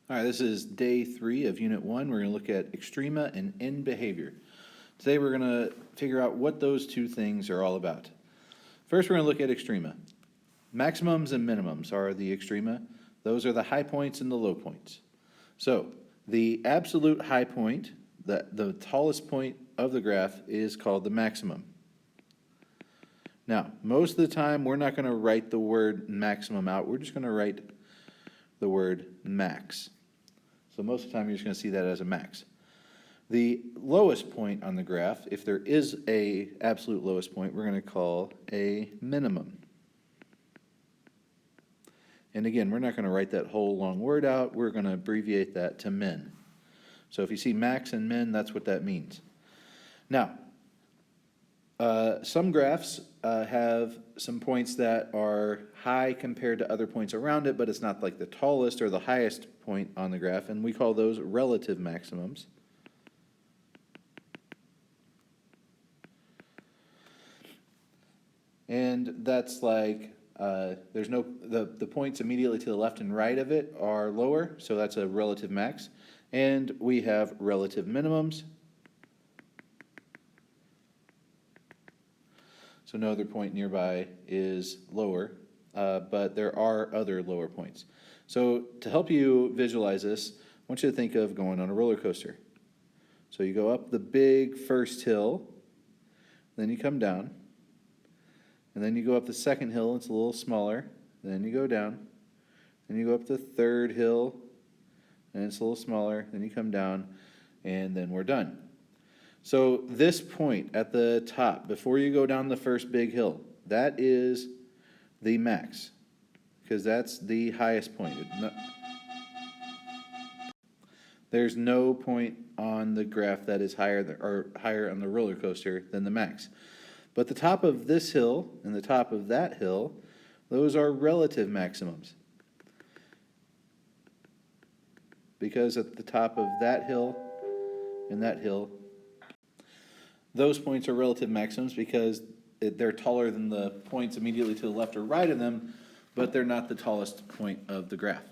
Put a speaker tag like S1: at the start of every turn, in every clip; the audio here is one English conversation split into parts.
S1: All right, this is day 3 of Unit 1. We're going to look at extrema and end behavior. Today we're going to figure out what those two things are all about. First, we're going to look at extrema. Maximums and minimums are the extrema. Those are the high points and the low points. So the absolute high point, the tallest point of the graph, is called the maximum. Now, most of the time we're not going to write the word maximum out. We're just going to write the word max. So most of the time you're just going to see that as a max. The lowest point on the graph, if there is a absolute lowest point, we're going to call a minimum. And again, we're not going to write that whole long word out. We're going to abbreviate that to min. So if you see max and min, that's what that means. Now, some graphs have some points that are high compared to other points around it, but it's not like the tallest or the highest point on the graph, and we call those relative maximums. And that's like the points immediately to the left and right of it are lower, so that's a relative max. And we have relative minimums. So no other point nearby is lower, but there are other lower points. So to help you visualize this, I want you to think of going on a roller coaster. So you go up the big first hill, then you come down, and then you go up the second hill, it's a little smaller, then you go down, then you go up the third hill, and it's a little smaller, then you come down, and then we're done. So this point at the top, before you go down the first big hill, that is the max, because that's the highest point. There's no point on the graph that is higher on the roller coaster than the max. But the top of this hill and the top of that hill, those are relative maximums. Because at the top of that hill and that hill, those points are relative maximums because they're taller than the points immediately to the left or right of them, but they're not the tallest point of the graph.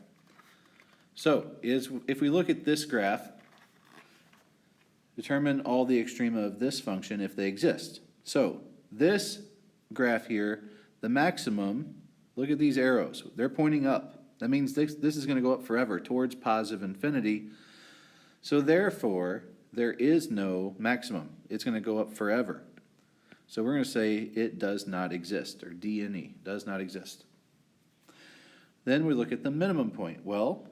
S1: So if we look at this graph, determine all the extrema of this function if they exist. So this graph here, the maximum, look at these arrows. They're pointing up. That means this is going to go up forever towards positive infinity. So therefore, there is no maximum. It's going to go up forever. So we're going to say it does not exist, or D and E, does not exist. Then we look at the minimum point. Well,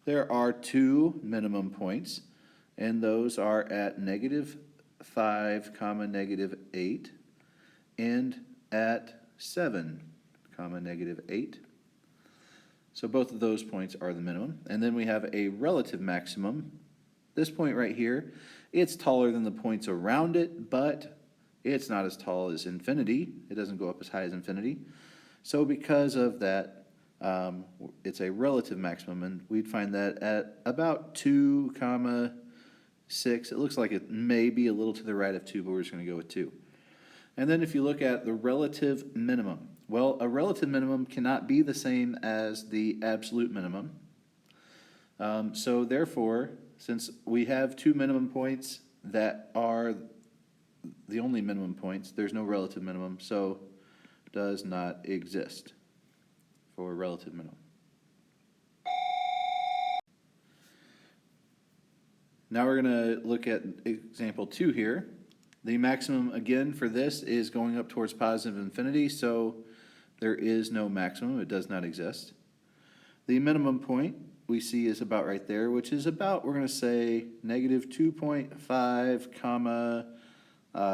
S1: there are two minimum points, and those are at -5, -8, and at 7, -8. So both of those points are the minimum. And then we have a relative maximum. This point right here, it's taller than the points around it, but it's not as tall as infinity. It doesn't go up as high as infinity. So because of that, it's a relative maximum, and we'd find that at about 2, 6. It looks like it may be a little to the right of 2, but we're just going to go with 2. And then if you look at the relative minimum, well, a relative minimum cannot be the same as the absolute minimum. So therefore, since we have two minimum points that are the only minimum points, there's no relative minimum, so does not exist for relative minimum. Now we're going to look at example 2 here. The maximum, again, for this is going up towards positive infinity, so there is no maximum. It does not exist. The minimum point we see is about right there, which is about, we're going to say, -2.5, comma,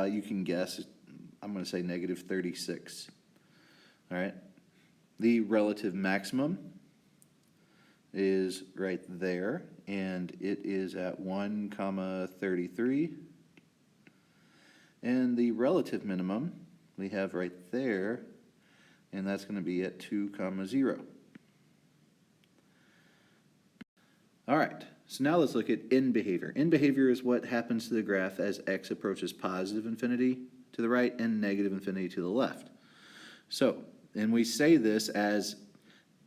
S1: you can guess, I'm going to say -36. All right. The relative maximum is right there, and it is at 1, 33. And the relative minimum we have right there, and that's going to be at 2, 0. All right, so now let's look at end behavior. End behavior is what happens to the graph as x approaches positive infinity to the right and negative infinity to the left. So, and we say this as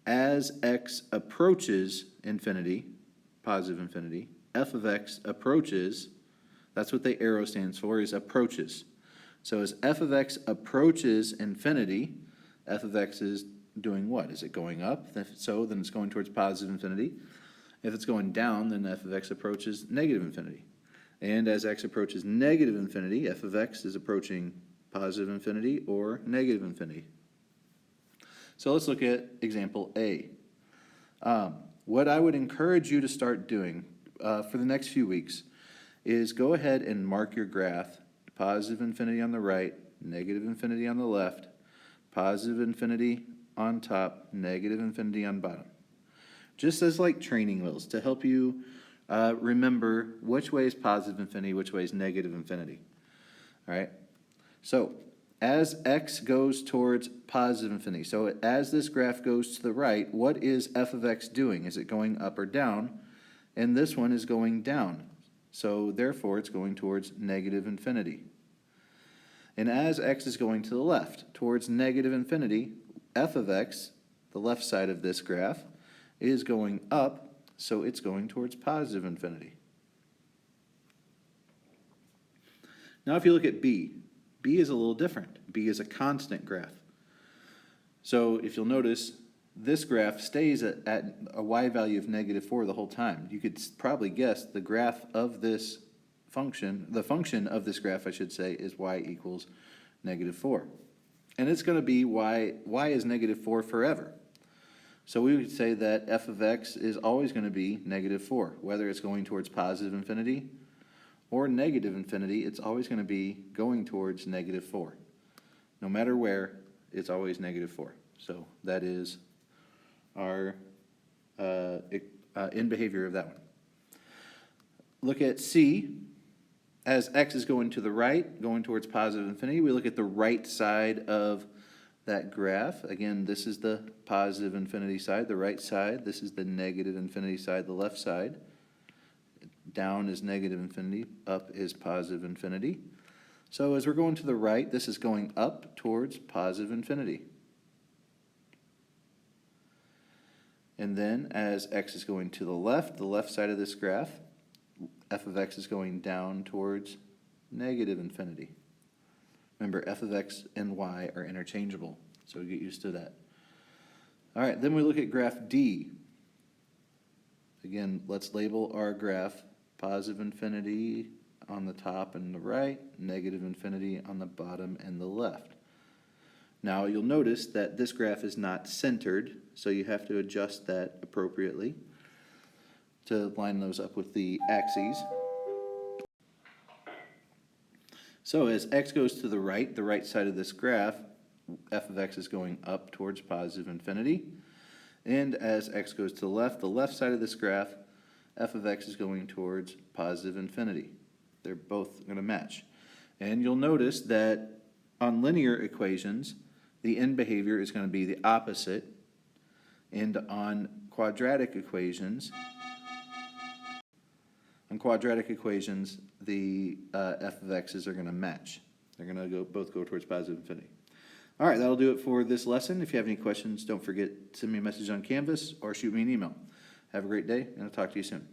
S1: x approaches infinity, positive infinity, f of x approaches, that's what the arrow stands for, is approaches. So as f of x approaches infinity, f of x is doing what? Is it going up? If so, then it's going towards positive infinity. If it's going down, then f of x approaches negative infinity. And as x approaches negative infinity, f of x is approaching positive infinity or negative infinity. So let's look at example A. What I would encourage you to start doing for the next few weeks is go ahead and mark your graph, positive infinity on the right, negative infinity on the left, positive infinity on top, negative infinity on bottom. Just as like training wheels to help you remember which way is positive infinity, which way is negative infinity. All right? So as x goes towards positive infinity, so as this graph goes to the right, what is f of x doing? Is it going up or down? And this one is going down. So therefore, it's going towards negative infinity. And as x is going to the left, towards negative infinity, f of x, the left side of this graph, is going up, so it's going towards positive infinity. Now if you look at B, B is a little different. B is a constant graph. So if you'll notice, this graph stays at a y value of -4 the whole time. You could probably guess the graph of this function, the function of this graph, I should say, is y equals -4. And it's going to be y is -4 forever. So we would say that f of x is always going to be -4. Whether it's going towards positive infinity or negative infinity, it's always going to be going towards -4. No matter where, it's always -4. So that is our in behavior of that one. Look at C. As x is going to the right, going towards positive infinity, we look at the right side of that graph. Again, this is the positive infinity side, the right side. This is the negative infinity side, the left side. Down is negative infinity, up is positive infinity. So as we're going to the right, this is going up towards positive infinity. And then as x is going to the left side of this graph, f of x is going down towards negative infinity. Remember, f of x and y are interchangeable, so get used to that. All right, then we look at graph D. Again, let's label our graph positive infinity on the top and the right, negative infinity on the bottom and the left. Now, you'll notice that this graph is not centered, so you have to adjust that appropriately to line those up with the axes. So as x goes to the right side of this graph, f of x is going up towards positive infinity. And as x goes to the left side of this graph, f of x is going towards positive infinity. They're both going to match. And you'll notice that on linear equations, the end behavior is going to be the opposite. And on quadratic equations, the f of x's are going to match. They're going to both go towards positive infinity. All right, that'll do it for this lesson. If you have any questions, don't forget to send me a message on Canvas or shoot me an email. Have a great day, and I'll talk to you soon.